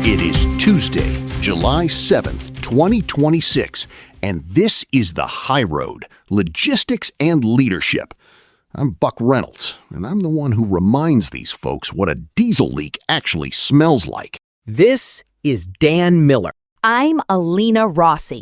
It is Tuesday, July 7th, 2026, and this is The High Road, Logistics and Leadership. I'm Buck Reynolds, and I'm the one who reminds these folks what a diesel leak actually smells like. This is Dan Miller. I'm Alina Rossi.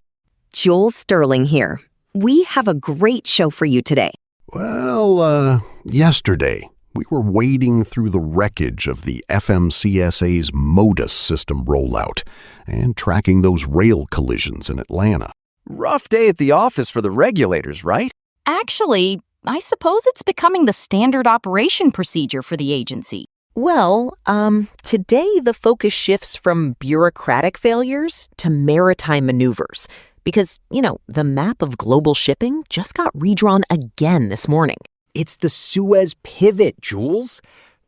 Jules Sterling here. We have a great show for you today. Well, yesterday, we were wading through the wreckage of the FMCSA's MODUS system rollout and tracking those rail collisions in Atlanta. Rough day at the office for the regulators, right? Actually, I suppose it's becoming the standard operation procedure for the agency. Well, today the focus shifts from bureaucratic failures to maritime maneuvers because, the map of global shipping just got redrawn again this morning. It's the Suez pivot, Jules.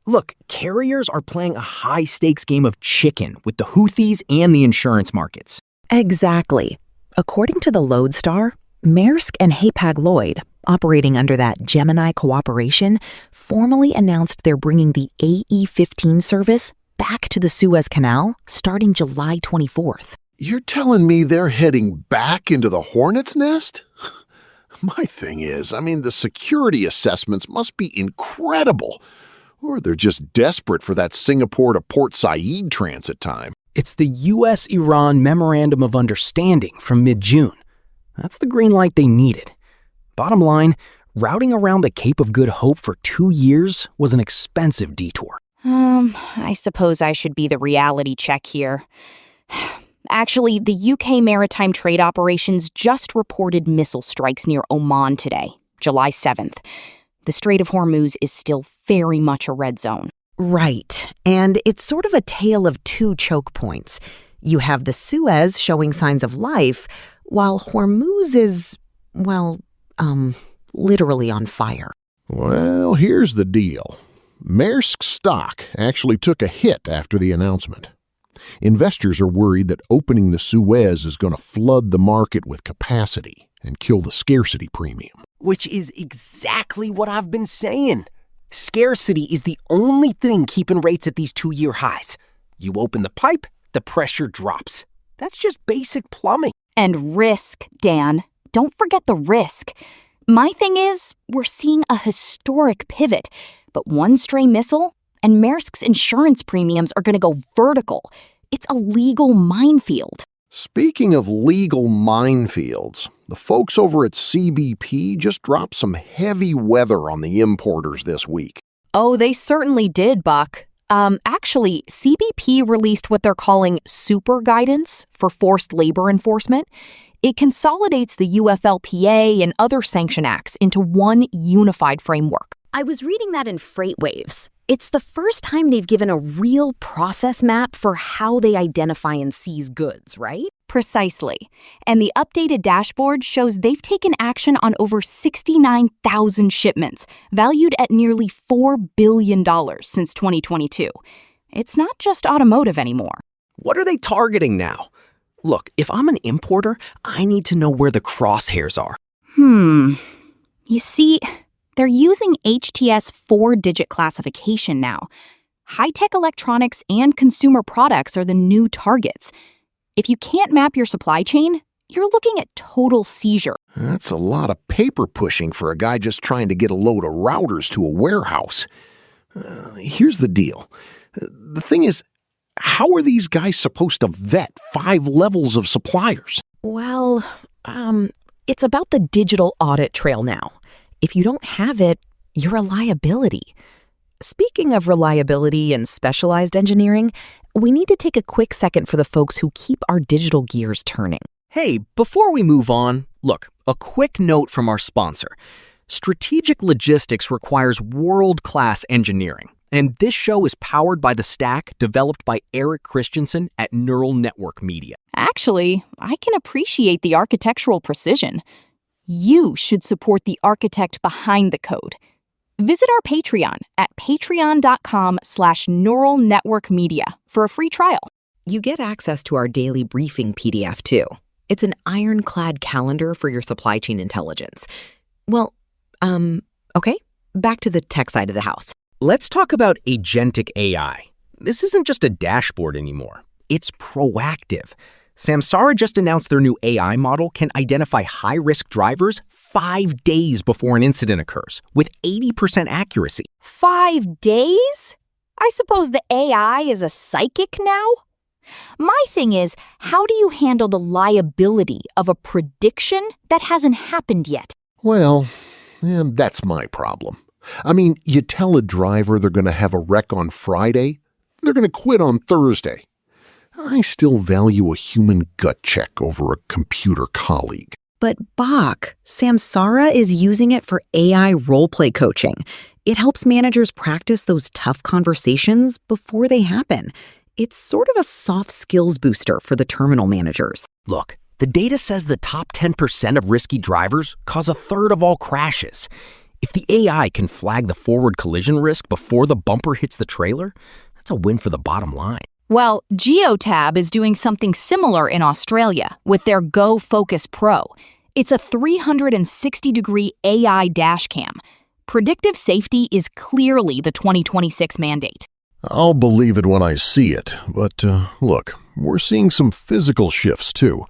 Look, carriers are playing a high-stakes game of chicken with the Houthis and the insurance markets. Exactly. According to the Lodestar, Maersk and Hapag-Lloyd, operating under that Gemini cooperation, formally announced they're bringing the AE-15 service back to the Suez Canal starting July 24th. You're telling me they're heading back into the hornet's nest? My thing is, the security assessments must be incredible. Or they're just desperate for that Singapore to Port Said transit time. It's the U.S.-Iran Memorandum of Understanding from mid-June. That's the green light they needed. Bottom line, routing around the Cape of Good Hope for 2 years was an expensive detour. I suppose I should be the reality check here. Actually, the UK Maritime Trade Operations just reported missile strikes near Oman today, July 7th. The Strait of Hormuz is still very much a red zone. Right, and it's sort of a tale of two choke points. You have the Suez showing signs of life, while Hormuz is, literally on fire. Well, here's the deal. Maersk's stock actually took a hit after the announcement. Investors are worried that opening the Suez is going to flood the market with capacity and kill the scarcity premium. Which is exactly what I've been saying. Scarcity is the only thing keeping rates at these 2-year highs. You open the pipe, the pressure drops. That's just basic plumbing. And risk, Dan. Don't forget the risk. My thing is, we're seeing a historic pivot, but one stray missile and Maersk's insurance premiums are going to go vertical. It's a legal minefield. Speaking of legal minefields, the folks over at CBP just dropped some heavy weather on the importers this week. Oh, they certainly did, Buck. Actually, CBP released what they're calling super guidance for forced labor enforcement. It consolidates the UFLPA and other sanction acts into one unified framework. I was reading that in FreightWaves. It's the first time they've given a real process map for how they identify and seize goods, right? Precisely. And the updated dashboard shows they've taken action on over 69,000 shipments, valued at nearly $4 billion since 2022. It's not just automotive anymore. What are they targeting now? Look, if I'm an importer, I need to know where the crosshairs are. You see, they're using HTS 4-digit classification now. High-tech electronics and consumer products are the new targets. If you can't map your supply chain, you're looking at total seizure. That's a lot of paper pushing for a guy just trying to get a load of routers to a warehouse. Here's the deal. The thing is, how are these guys supposed to vet 5 levels of suppliers? Well, it's about the digital audit trail now. If you don't have it, you're a liability. Speaking of reliability and specialized engineering, we need to take a quick second for the folks who keep our digital gears turning. Hey, before we move on, look, a quick note from our sponsor. Strategic logistics requires world-class engineering, and this show is powered by the stack developed by Eric Christensen at Neural Network Media. Actually, I can appreciate the architectural precision. You should support the architect behind the code. Visit our Patreon at patreon.com/neural network media for a free trial. You get access to our daily briefing PDF too. It's an ironclad calendar for your supply chain intelligence. Well, okay, back to the tech side of the house. Let's talk about Agentic AI. This isn't just a dashboard anymore. It's proactive. Samsara just announced their new AI model can identify high-risk drivers 5 days before an incident occurs, with 80% accuracy. 5 days? I suppose the AI is a psychic now? My thing is, how do you handle the liability of a prediction that hasn't happened yet? Well, that's my problem. I mean, you tell a driver they're going to have a wreck on Friday, they're going to quit on Thursday. I still value a human gut check over a computer colleague. But Bach, Samsara is using it for AI roleplay coaching. It helps managers practice those tough conversations before they happen. It's sort of a soft skills booster for the terminal managers. Look, the data says the top 10% of risky drivers cause a third of all crashes. If the AI can flag the forward collision risk before the bumper hits the trailer, that's a win for the bottom line. Well, Geotab is doing something similar in Australia with their Go Focus Pro. It's a 360-degree AI dash cam. Predictive safety is clearly the 2026 mandate. I'll believe it when I see it, but look, we're seeing some physical shifts too.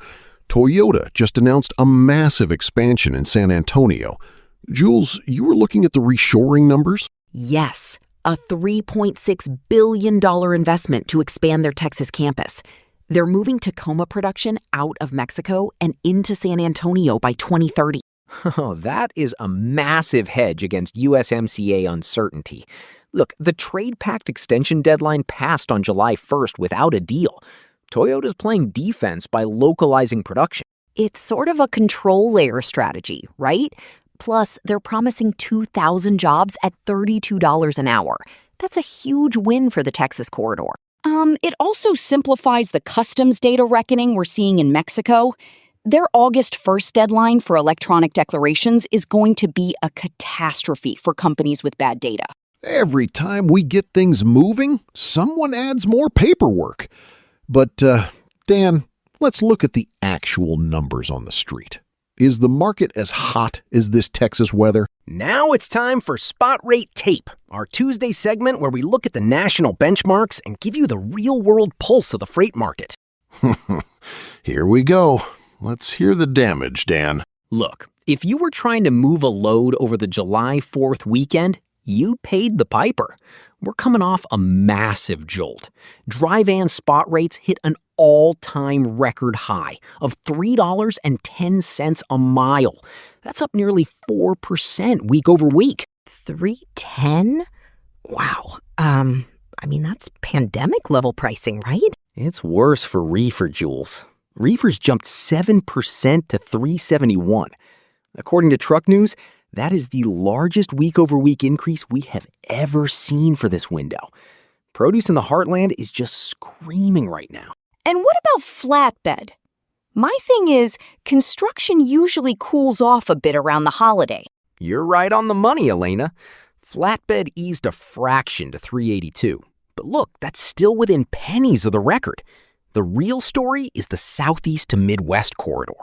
Toyota just announced a massive expansion in San Antonio. Jules, you were looking at the reshoring numbers? Yes, a $3.6 billion investment to expand their Texas campus. They're moving Tacoma production out of Mexico and into San Antonio by 2030. Oh, that is a massive hedge against USMCA uncertainty. Look, the trade pact extension deadline passed on July 1st without a deal. Toyota's playing defense by localizing production. It's sort of a control layer strategy, right? Plus, they're promising 2,000 jobs at $32 an hour. That's a huge win for the Texas corridor. It also simplifies the customs data reckoning we're seeing in Mexico. Their August 1st deadline for electronic declarations is going to be a catastrophe for companies with bad data. Every time we get things moving, someone adds more paperwork. But, Dan, let's look at the actual numbers on the street. Is the market as hot as this Texas weather? Now it's time for Spot Rate Tape, our Tuesday segment where we look at the national benchmarks and give you the real-world pulse of the freight market. Here we go. Let's hear the damage, Dan. Look, if you were trying to move a load over the July 4th weekend, you paid the piper. We're coming off a massive jolt. Dry van spot rates hit an all-time record high of $3.10 a mile. That's up nearly 4% week over week. $3.10? Wow. That's pandemic level pricing, right? It's worse for reefer, Jules. Reefers jumped 7% to $3.71. According to Truck News, that is the largest week-over-week increase we have ever seen for this window. Produce in the heartland is just screaming right now. And what about flatbed? My thing is, construction usually cools off a bit around the holiday. You're right on the money, Elena. Flatbed eased a fraction to $3.82. But look, that's still within pennies of the record. The real story is the Southeast to Midwest corridor.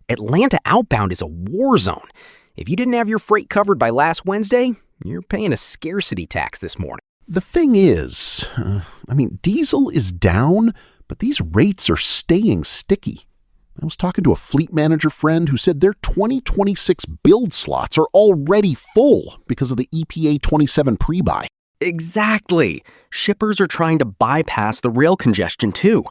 Atlanta outbound is a war zone. If you didn't have your freight covered by last Wednesday, you're paying a scarcity tax this morning. The thing is, diesel is down, but these rates are staying sticky. I was talking to a fleet manager friend who said their 2026 build slots are already full because of the EPA 27 pre-buy. Exactly. Shippers are trying to bypass the rail congestion too.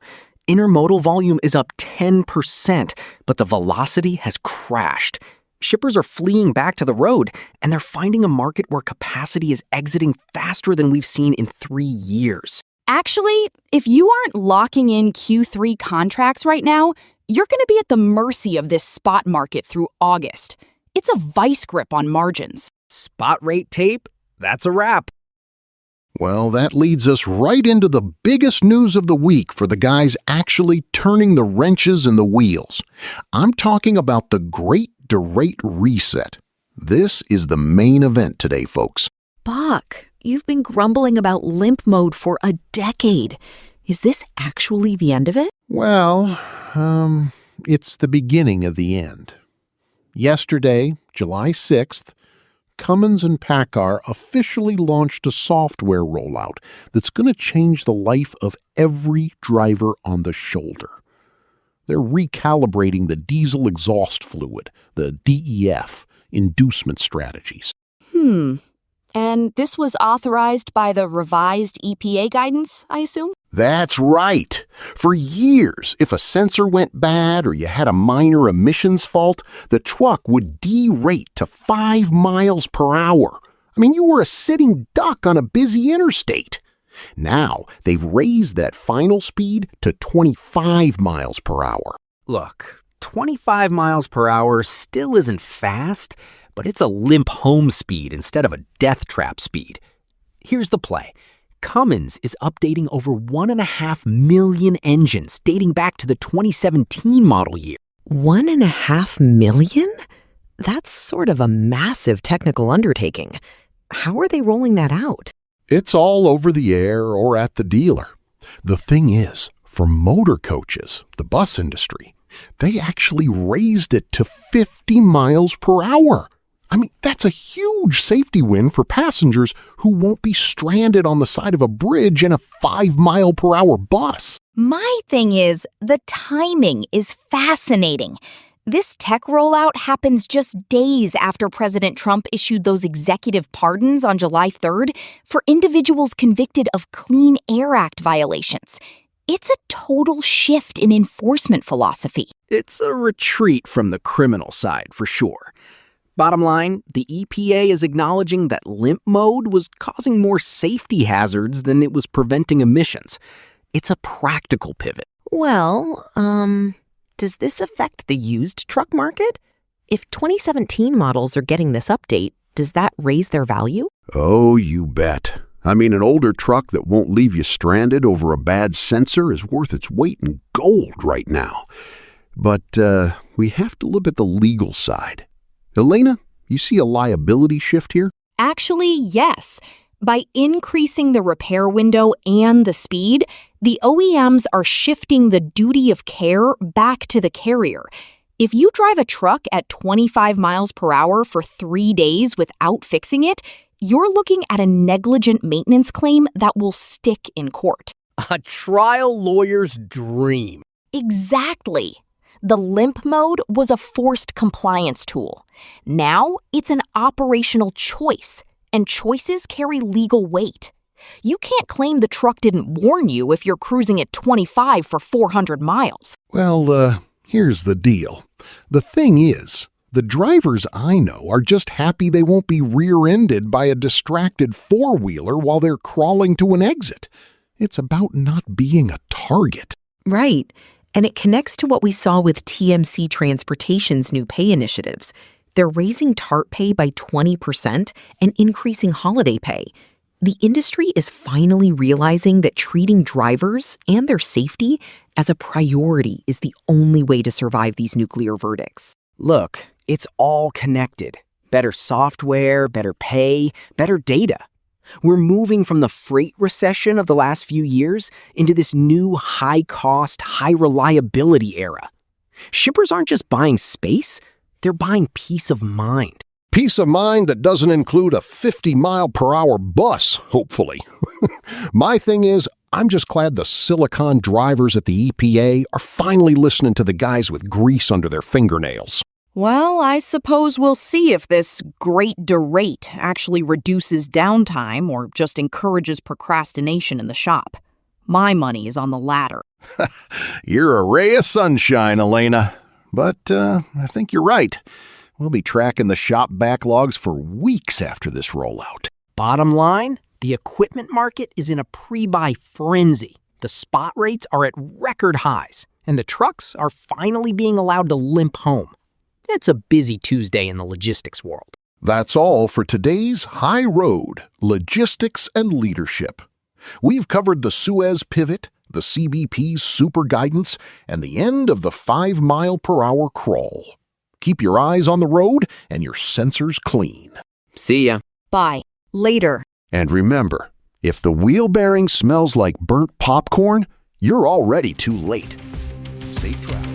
Intermodal volume is up 10%, but the velocity has crashed. Shippers are fleeing back to the road, and they're finding a market where capacity is exiting faster than we've seen in 3 years. Actually, if you aren't locking in Q3 contracts right now, you're going to be at the mercy of this spot market through August. It's a vice grip on margins. Spot rate tape? That's a wrap. Well, that leads us right into the biggest news of the week for the guys actually turning the wrenches in the wheels. I'm talking about the Great Derate Reset. This is the main event today, folks. Buck, you've been grumbling about limp mode for a decade. Is this actually the end of it? Well, it's the beginning of the end. Yesterday, July 6th, Cummins and PACCAR officially launched a software rollout that's going to change the life of every driver on the shoulder. They're recalibrating the diesel exhaust fluid, the DEF, inducement strategies. And this was authorized by the revised EPA guidance, I assume? That's right. For years, if a sensor went bad or you had a minor emissions fault, the truck would derate to 5 miles per hour. I mean, you were a sitting duck on a busy interstate. Now, they've raised that final speed to 25 miles per hour. Look, 25 miles per hour still isn't fast, but it's a limp home speed instead of a death trap speed. Here's the play. Cummins is updating over 1.5 million engines dating back to the 2017 model year. 1.5 million? That's sort of a massive technical undertaking. How are they rolling that out? It's all over the air or at the dealer. The thing is, for motor coaches, the bus industry, they actually raised it to 50 miles per hour. I mean, that's a huge safety win for passengers who won't be stranded on the side of a bridge in a 5-mile-per-hour bus. My thing is, the timing is fascinating. This tech rollout happens just days after President Trump issued those executive pardons on July 3rd for individuals convicted of Clean Air Act violations. It's a total shift in enforcement philosophy. It's a retreat from the criminal side, for sure. Bottom line, the EPA is acknowledging that limp mode was causing more safety hazards than it was preventing emissions. It's a practical pivot. Well, does this affect the used truck market? If 2017 models are getting this update, does that raise their value? Oh, you bet. I mean, an older truck that won't leave you stranded over a bad sensor is worth its weight in gold right now. But we have to look at the legal side. Elena, you see a liability shift here? Actually, yes. By increasing the repair window and the speed, the OEMs are shifting the duty of care back to the carrier. If you drive a truck at 25 miles per hour for 3 days without fixing it, you're looking at a negligent maintenance claim that will stick in court. A trial lawyer's dream. Exactly. The limp mode was a forced compliance tool. Now it's an operational choice, and choices carry legal weight. You can't claim the truck didn't warn you if you're cruising at 25 for 400 miles. Well, here's the deal. The thing is, the drivers I know are just happy they won't be rear-ended by a distracted four-wheeler while they're crawling to an exit. It's about not being a target. Right. And it connects to what we saw with TMC Transportation's new pay initiatives. They're raising TARP pay by 20% and increasing holiday pay. The industry is finally realizing that treating drivers and their safety as a priority is the only way to survive these nuclear verdicts. Look, it's all connected. Better software, better pay, better data. We're moving from the freight recession of the last few years into this new high-cost, high-reliability era. Shippers aren't just buying space, they're buying peace of mind. Peace of mind that doesn't include a 50-mile-per-hour bus, hopefully. My thing is, I'm just glad the silicon drivers at the EPA are finally listening to the guys with grease under their fingernails. Well, I suppose we'll see if this great derate actually reduces downtime or just encourages procrastination in the shop. My money is on the latter. You're a ray of sunshine, Elena. But I think you're right. We'll be tracking the shop backlogs for weeks after this rollout. Bottom line, the equipment market is in a pre-buy frenzy. The spot rates are at record highs, and the trucks are finally being allowed to limp home. It's a busy Tuesday in the logistics world. That's all for today's High Road, Logistics and Leadership. We've covered the Suez pivot, the CBP's super guidance, and the end of the 5-mile-per-hour crawl. Keep your eyes on the road and your sensors clean. See ya. Bye. Later. And remember, if the wheel bearing smells like burnt popcorn, you're already too late. Safe travel.